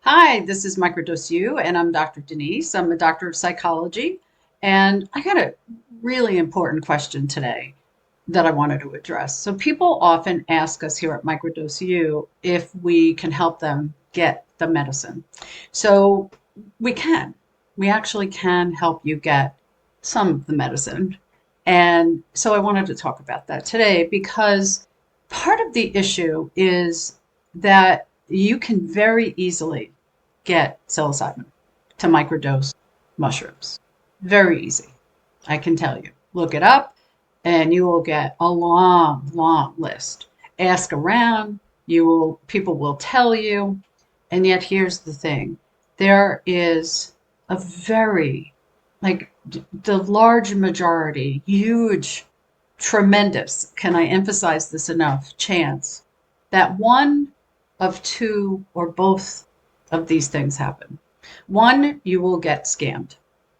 Hi, this is Microdose U, and I'm Dr. Denise. I'm a doctor of psychology, and I got a really important question today that I wanted to address. So, people often ask us here at Microdose U if we can help them get the medicine. So, we can. We actually can help you get some of the medicine. And so, I wanted to talk about that today because part of the issue is that you can very easily get psilocybin to microdose mushrooms. Very easy, I can tell you. Look it up and you will get a long, long list. Ask around, people will tell you. And yet here's the thing. There is a very the large majority, huge, tremendous, can I emphasize this enough, chance that one of two or both of these things happen. One, you will get scammed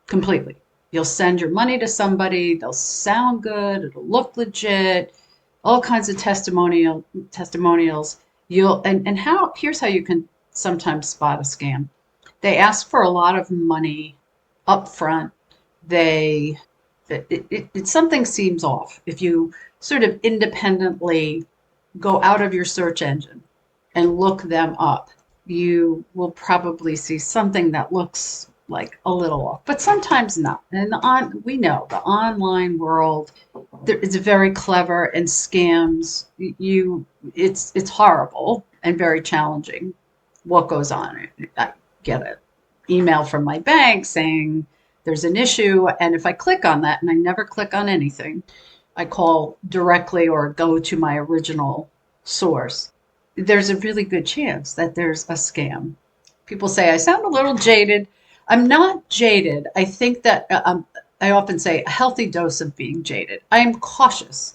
completely. You'll send your money to somebody, they'll sound good, it'll look legit, all kinds of testimonials. And how here's how you can sometimes spot a scam. They ask for a lot of money up front. They something seems off if you sort of independently go out of your search engine and look them up. You will probably see something that looks like a little off, but sometimes not. And we know the online world is very clever, and scams. It's horrible and very challenging. What goes on? I get an email from my bank saying there's an issue, and if I click on that, and I never click on anything, I call directly or go to my original source, there's a really good chance that there's a scam. People say, I sound a little jaded. I'm not jaded. I think that I often say a healthy dose of being jaded. I am cautious.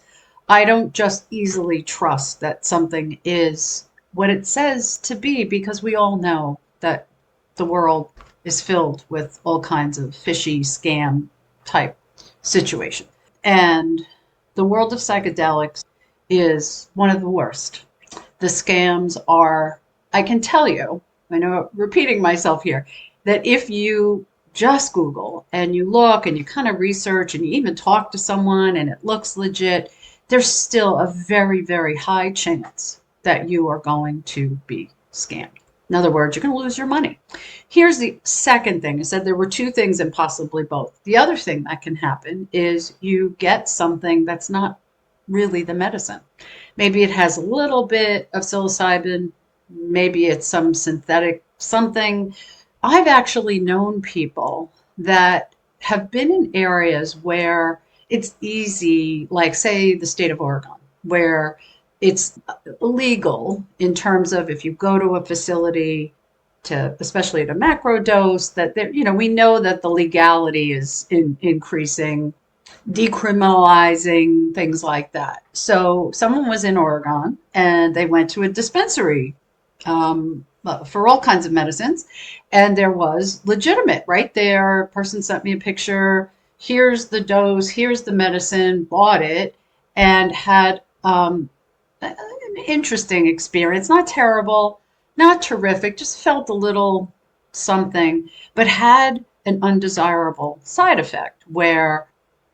I don't just easily trust that something is what it says to be, because we all know that the world is filled with all kinds of fishy scam type situations. And the world of psychedelics is one of the worst. The scams are, I can tell you, I know I'm repeating myself here, that if you just Google and you look and you kind of research and you even talk to someone and it looks legit, there's still a very, very high chance that you are going to be scammed. In other words, you're going to lose your money. Here's the second thing. I said there were two things and possibly both. The other thing that can happen is you get something that's not really the medicine. Maybe it has a little bit of psilocybin. Maybe it's some synthetic something. I've actually known people that have been in areas where it's easy, like say the state of Oregon, where it's legal in terms of if you go to a facility to, especially at a macro dose, that there, we know that the legality is increasing, decriminalizing, things like that. So someone was in Oregon and they went to a dispensary for all kinds of medicines, and there was legitimate right there. A person sent me a picture. Here's the dose. Here's the medicine. Bought it and had an interesting experience. Not terrible, not terrific. Just felt a little something, but had an undesirable side effect where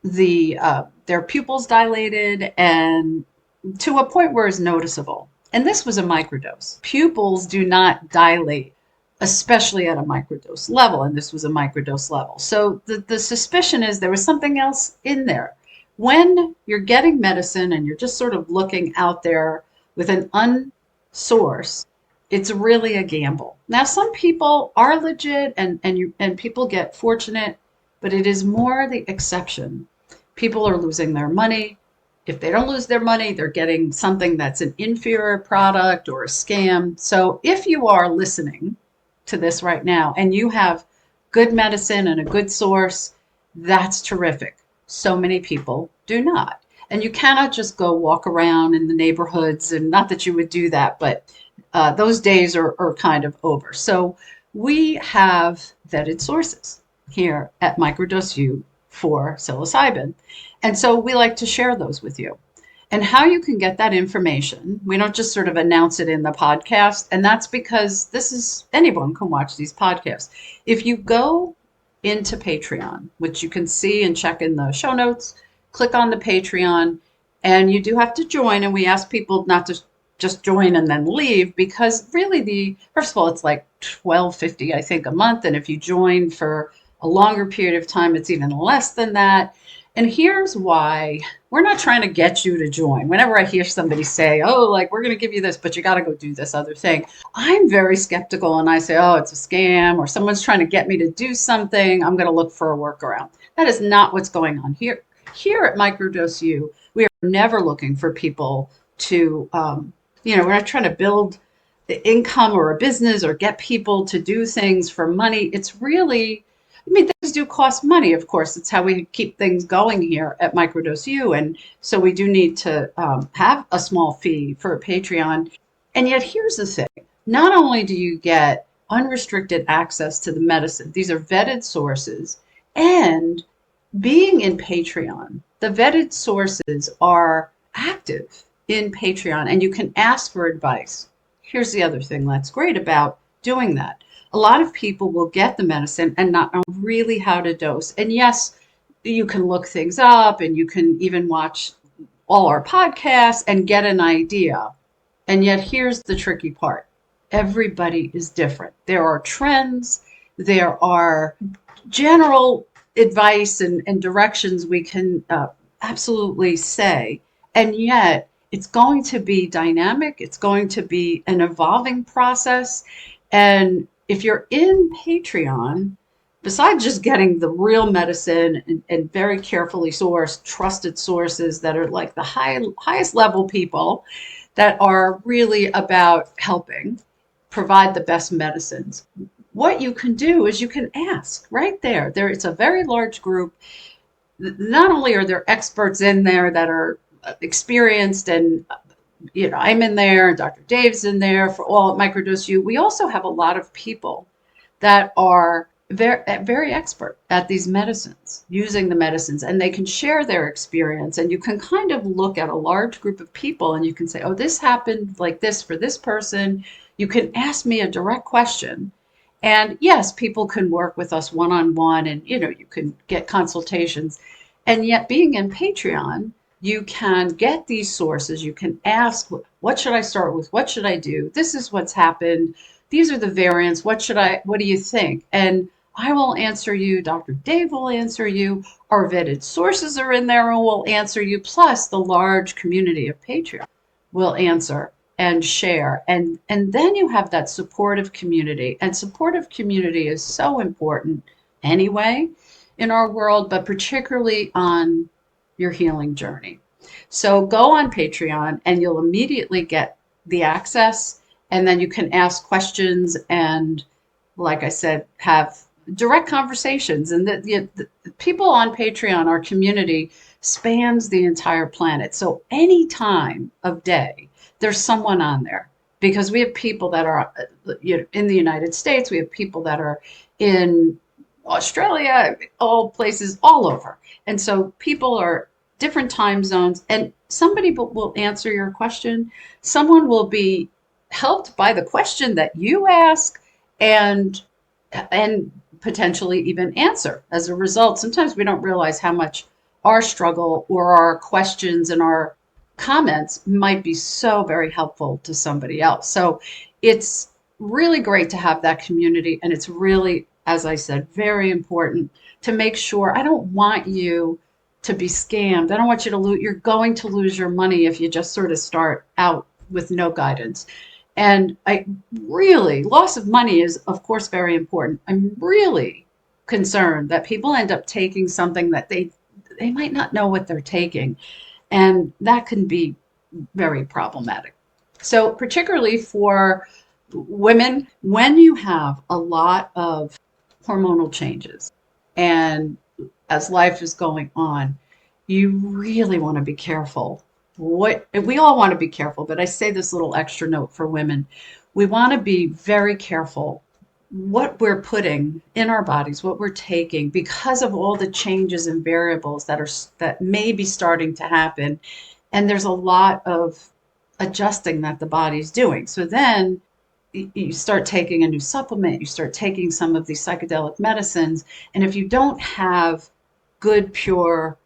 their pupils dilated, and to a point where it's noticeable. And this was a microdose. Pupils do not dilate, especially at a microdose level, and this was a microdose level. So the suspicion is there was something else in there. When you're getting medicine and you're just sort of looking out there with an unsource, it's really a gamble. Now, some people are legit and people get fortunate, but it is more the exception. People are losing their money. If they don't lose their money, they're getting something that's an inferior product or a scam. So if you are listening to this right now and you have good medicine and a good source, that's terrific. So many people do not. And you cannot just go walk around in the neighborhoods, and not that you would do that, but those days are kind of over. So we have vetted sources here at Microdose U for psilocybin. And so we like to share those with you. And how you can get that information, we don't just sort of announce it in the podcast. And that's because this is anyone can watch these podcasts. If you go into Patreon, which you can see and check in the show notes, click on the Patreon, and you do have to join. And we ask people not to just join and then leave, because really first of all, it's like $12.50, I think, a month. And if you join for a longer period of time, it's even less than that. And here's why. We're not trying to get you to join. Whenever I hear somebody say, oh, like, we're going to give you this, but you got to go do this other thing, I'm very skeptical, and I say, oh, it's a scam, or someone's trying to get me to do something. I'm going to look for a workaround. That is not what's going on here. Here at Microdose U, we are never looking for people to, we're not trying to build the income or a business or get people to do things for money. It's really, things do cost money, of course. It's how we keep things going here at Microdose U. And so we do need to have a small fee for a Patreon. And yet here's the thing. Not only do you get unrestricted access to the medicine, these are vetted sources, and being in Patreon, the vetted sources are active in Patreon, and you can ask for advice. Here's the other thing that's great about doing that. A lot of people will get the medicine and not know really how to dose. And yes, you can look things up, and you can even watch all our podcasts and get an idea. And yet here's the tricky part. Everybody is different. There are trends, there are general advice and directions we can absolutely say. And yet it's going to be dynamic. It's going to be an evolving process. And if you're in Patreon, besides just getting the real medicine and very carefully sourced, trusted sources that are like the highest level people that are really about helping provide the best medicines, what you can do is you can ask right there. It's a very large group. Not only are there experts in there that are experienced, and I'm in there, and Dr. Dave's in there for all at Microdose U. We also have a lot of people that are very, very expert at these medicines, using the medicines, and they can share their experience. And you can kind of look at a large group of people, and you can say, oh, this happened like this for this person. You can ask me a direct question. And yes, people can work with us one-on-one, and you can get consultations. And yet being in Patreon, you can get these sources. You can ask, what should I start with? What should I do? This is what's happened. These are the variants. What do you think? And I will answer you. Dr. Dave will answer you. Our vetted sources are in there and will answer you. Plus the large community of Patreon will answer and share. And then you have that supportive community. And supportive community is so important anyway in our world, but particularly on your healing journey. So go on Patreon and you'll immediately get the access, and then you can ask questions and, like I said, have direct conversations. And the people on Patreon, our community, spans the entire planet. So any time of day, there's someone on there, because we have people that are in the United States, we have people that are in Australia, all places all over. And so people are different time zones, and somebody will answer your question. Someone will be helped by the question that you ask, and potentially even answer as a result. Sometimes we don't realize how much our struggle or our questions and our comments might be so very helpful to somebody else. So it's really great to have that community, and it's really, as I said, very important to make sure. I don't want you to be scammed. I don't want you to lose. You're going to lose your money if you just sort of start out with no guidance. And loss of money is, of course, very important. I'm really concerned that people end up taking something that they might not know what they're taking. And that can be very problematic. So particularly for women, when you have a lot of hormonal changes, and as life is going on, you really want to be careful. We all want to be careful, but I say this little extra note for women. We want to be very careful what we're putting in our bodies, what we're taking, because of all the changes and variables that may be starting to happen. And there's a lot of adjusting that the body's doing. So then you start taking a new supplement, you start taking some of these psychedelic medicines, and if you don't have good, pure,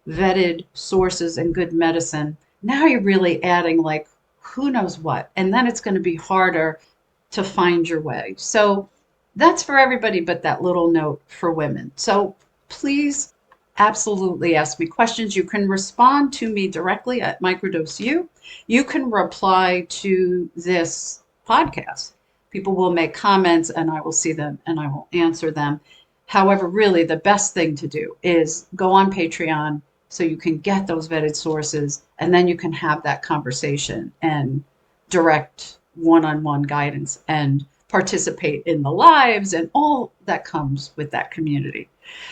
vetted sources and good medicine, now you're really adding like who knows what, and then it's going to be harder to find your way. So that's for everybody, but that little note for women. So please absolutely ask me questions. You can respond to me directly at Microdose U. You can reply to this podcast. People will make comments and I will see them and I will answer them. However, really the best thing to do is go on Patreon so you can get those vetted sources and then you can have that conversation and direct one-on-one guidance and participate in the lives and all that comes with that community.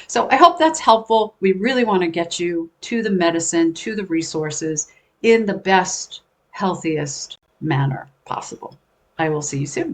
So I hope that's helpful. We really want to get you to the medicine, to the resources in the best, healthiest manner possible. I will see you soon.